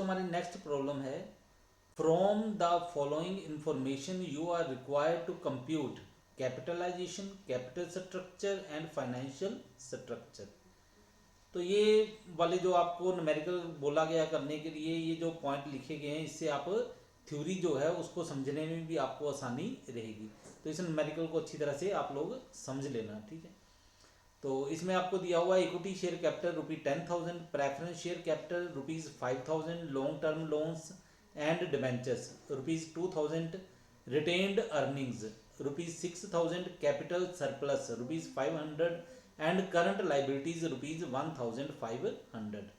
हमारी next problem है, from the following information you are required to compute capitalization, capital structure and financial structure. तो ये वाले जो आपको न्यूमेरिकल बोला गया करने के लिए, ये जो पॉइंट लिखे गए हैं, इससे आप थ्योरी जो है उसको समझने में भी आपको आसानी रहेगी। तो इस न्यूमेरिकल को अच्छी तरह से आप लोग समझ लेना, ठीक है। तो इसमें आपको दिया हुआ equity share capital ₹10,000, preference share capital ₹5,000, long term loans and debentures ₹2,000, retained earnings ₹6,000, capital surplus ₹500 and current liabilities ₹1,500।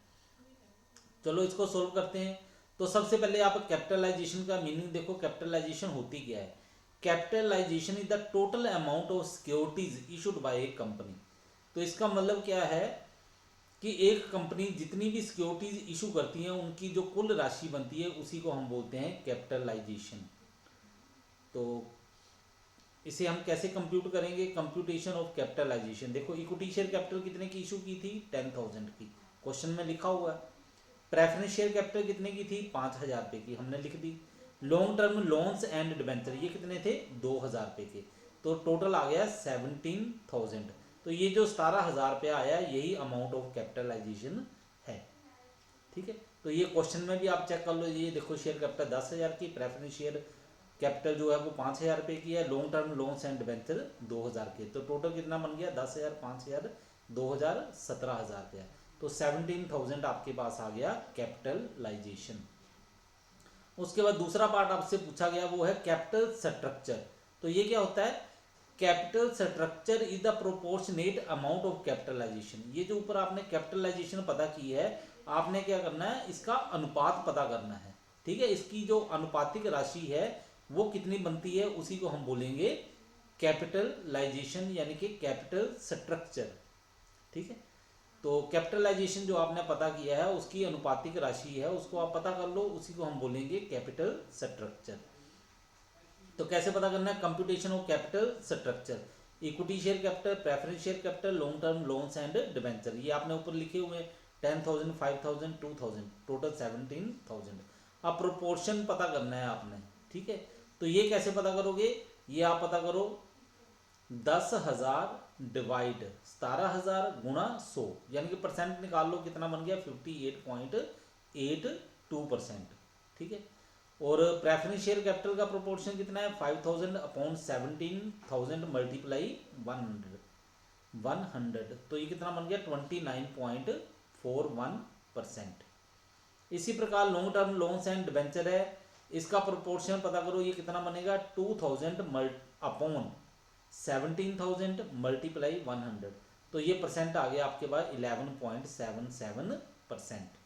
चलो इसको सोल्व करते हैं। तो सबसे पहले आप कैपिटलाइजेशन का मीनिंग देखो। कैपिटलाइजेशन होती क्या है? Capitalization is the total amount of securities issued by a company. तो इसका मतलब क्या है कि एक कंपनी जितनी भी सिक्योरिटीज इशू करती है उनकी जो कुल राशि बनती है उसी को हम बोलते हैं कैपिटलाइजेशन। तो इसे हम कैसे कंप्यूट करेंगे? Computation of capitalization. देखो इक्विटी शेयर कैपिटल कितने की इशू की थी? 10,000 की, क्वेश्चन में लिखा हुआ है। प्रेफरेंस शेयर कैपिटल कितने की थी? 5,000 रुपये की, हमने लिख दी। Long term loans and debenture ये कितने थे? 2,000 रुपये के। तो टोटल आ गया 17,000। तो ये जो 17,000 रुपया आया यही अमाउंट ऑफ कैपिटलाइजेशन है, ठीक है। तो ये क्वेश्चन में भी आप चेक कर लो। ये देखो शेयर कैपिटल 10,000 की, प्रेफरेंस शेयर कैपिटल जो है वो 5,000 रुपये की है, long term loans and debenture 2,000 के। तो टोटल कितना बन गया? 10,000, 5,000, 2,000, 17,000 रुपया। तो 17,000 आपके पास आ गया कैपिटलाइजेशन। उसके बाद दूसरा पार्ट आपसे पूछा गया वो है कैपिटल स्ट्रक्चर। तो ये क्या होता है? Capital structure is the proportionate amount of capitalization. ये जो ऊपर आपने कैपिटलाइजेशन पता की है, आपने क्या करना है? इसका अनुपात पता करना है, ठीक है। इसकी जो अनुपातिक राशि है वो कितनी बनती है उसी को हम बोलेंगे कैपिटलाइजेशन, यानी कि कैपिटल स्ट्रक्चर, ठीक है। तो कैपिटलाइजेशन जो आपने पता किया है उसकी अनुपातिक राशि है, उसको आप पता कर लो, उसी को हम बोलेंगे कैपिटल स्ट्रक्चर। तो कैसे पता करना है? Computation of capital structure. Equity share capital, preference share capital, long term loans and debenture, ये आपने ऊपर लिखे हुए 10,000, 5,000, 2,000, टोटल 17,000। अब प्रोपोर्शन पता करना है आपने, ठीक है। तो ये कैसे पता करोगे? ये आप पता करो 10,000 डिवाइड 17,000 गुणा 100, यानी कि परसेंट निकाल लो, कितना बन गया? 58.82%, ठीक है। और प्रेफरेंस शेयर कैपिटल का प्रोपोर्शन कितना है? 5,000 अपॉन 17,000 मल्टीप्लाई 100, तो ये कितना बन गया? 29.41%। इसी प्रकार long term loans and debenture है, इसका प्रोपोर्शन पता करो, ये कितना बनेगा? 2,000 अपॉन 17,000 मल्टीप्लाई 100, तो ये परसेंट आ गया आपके पास 11.77%,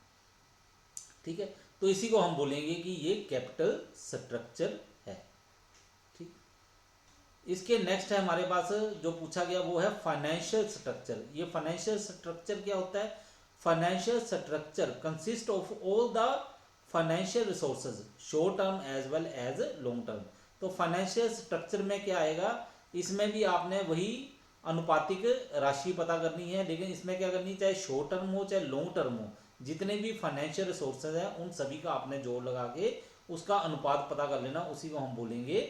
ठीक है। तो इसी को हम बोलेंगे कि ये कैपिटल स्ट्रक्चर है, ठीक। इसके नेक्स्ट है हमारे पास जो पूछा गया वो है फाइनेंशियल स्ट्रक्चर। ये फाइनेंशियल स्ट्रक्चर क्या होता है? Financial structure consist of all the financial resources, short term as well as long term. तो फाइनेंशियल स्ट्रक्चर में क्या आएगा? इसमें भी आपने वही अनुपातिक राशि पता करनी है, लेकिन इसमें क्या करनी, चाहे शॉर्ट टर्म हो चाहे लॉन्ग टर्म हो, जितने भी फाइनेंशियल रिसोर्सेज हैं उन सभी का आपने जोड़ लगा के उसका अनुपात पता कर लेना, उसी को हम बोलेंगे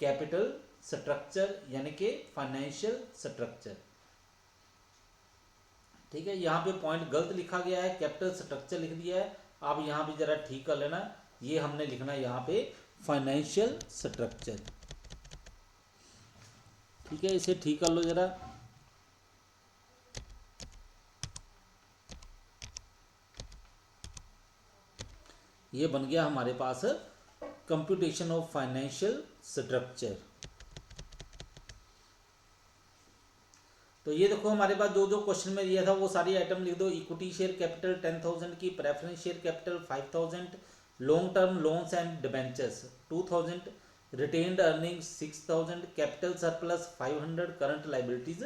कैपिटल स्ट्रक्चर, यानी कि फाइनेंशियल स्ट्रक्चर, ठीक है। यहाँ पे पॉइंट गलत लिखा गया है, कैपिटल स्ट्रक्चर लिख दिया है, आप यहाँ भी जरा ठीक कर लेना। ये हमने लिखना है यहाँ पे फाइनेंशियल स्ट्रक्चर, ठीक है। इसे ठीक कर लो जरा। ये बन गया हमारे पास कंप्यूटेशन ऑफ फाइनेंशियल स्ट्रक्चर। तो ये देखो हमारे पास जो जो क्वेश्चन में दिया था वो सारी आइटम लिख दो। इक्विटी शेयर कैपिटल 10,000 की, preference share capital 5,000, long term loans and debentures 2,000, retained earnings 6,000, capital surplus 500, current liabilities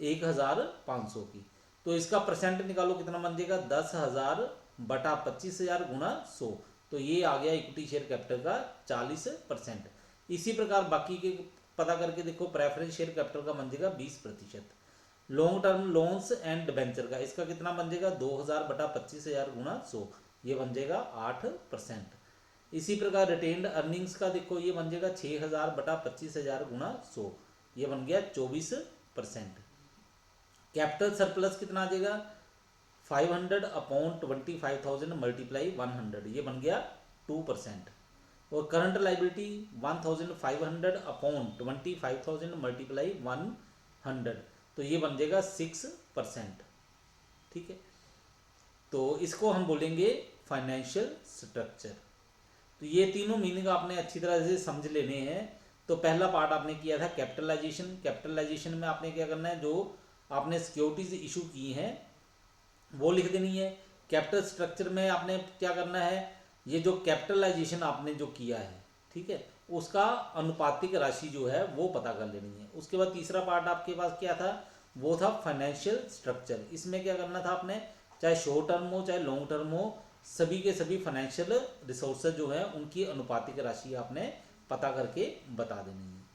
1,500 की। तो इसका परसेंट निकालो, कितना बन जाएगा? 10,000 बटा 25,000 गुणा 100, तो ये आ गया इक्विटी शेयर कैपिटल का 40%। इसी प्रकार बाकी के पता करके देखो, प्रेफरेंस शेयर कैपिटल का बन जाएगा 20%। Long term loans and debenture का इसका कितना बन जाएगा? 2,000 बटा 25,000 गुणा 100, ये बन जाएगा 8%। इसी प्रकार रिटेन्ड अर्निंग्स का देखो ये बन जाएगा 6,000 बटा 25,000 गुणा 100, ये बन गया 24%। कैपिटल सरप्लस कितना आ जाएगा 500 अपॉन 25,000 मल्टीप्लाई 100, ये बन गया 2%। और करंट लाइबिलिटी 1,500 अपॉन 25,000 मल्टीप्लाई 100, तो ये बन जाएगा 6%। ठीक है, तो इसको हम बोलेंगे फाइनेंशियल स्ट्रक्चर। तो ये तीनों मीनिंग आपने अच्छी तरह से समझ लेने हैं। तो पहला पार्ट आपने किया था कैपिटलाइजेशन। कैपिटलाइजेशन में आपने क्या करना है, जो आपने सिक्योरिटीज इशू की हैं वो लिख देनी है। कैपिटल स्ट्रक्चर में आपने क्या करना है, ये जो कैपिटलाइजेशन आपने जो किया है, ठीक है, उसका अनुपातिक राशि जो है वो पता कर लेनी है। उसके बाद तीसरा पार्ट आपके पास क्या था, वो था फाइनेंशियल स्ट्रक्चर। इसमें क्या करना था आपने, चाहे शॉर्ट टर्म हो चाहे लॉन्ग टर्म हो, सभी के सभी फाइनेंशियल रिसोर्सेज जो है उनकी अनुपातिक राशि आपने पता करके बता देनी है।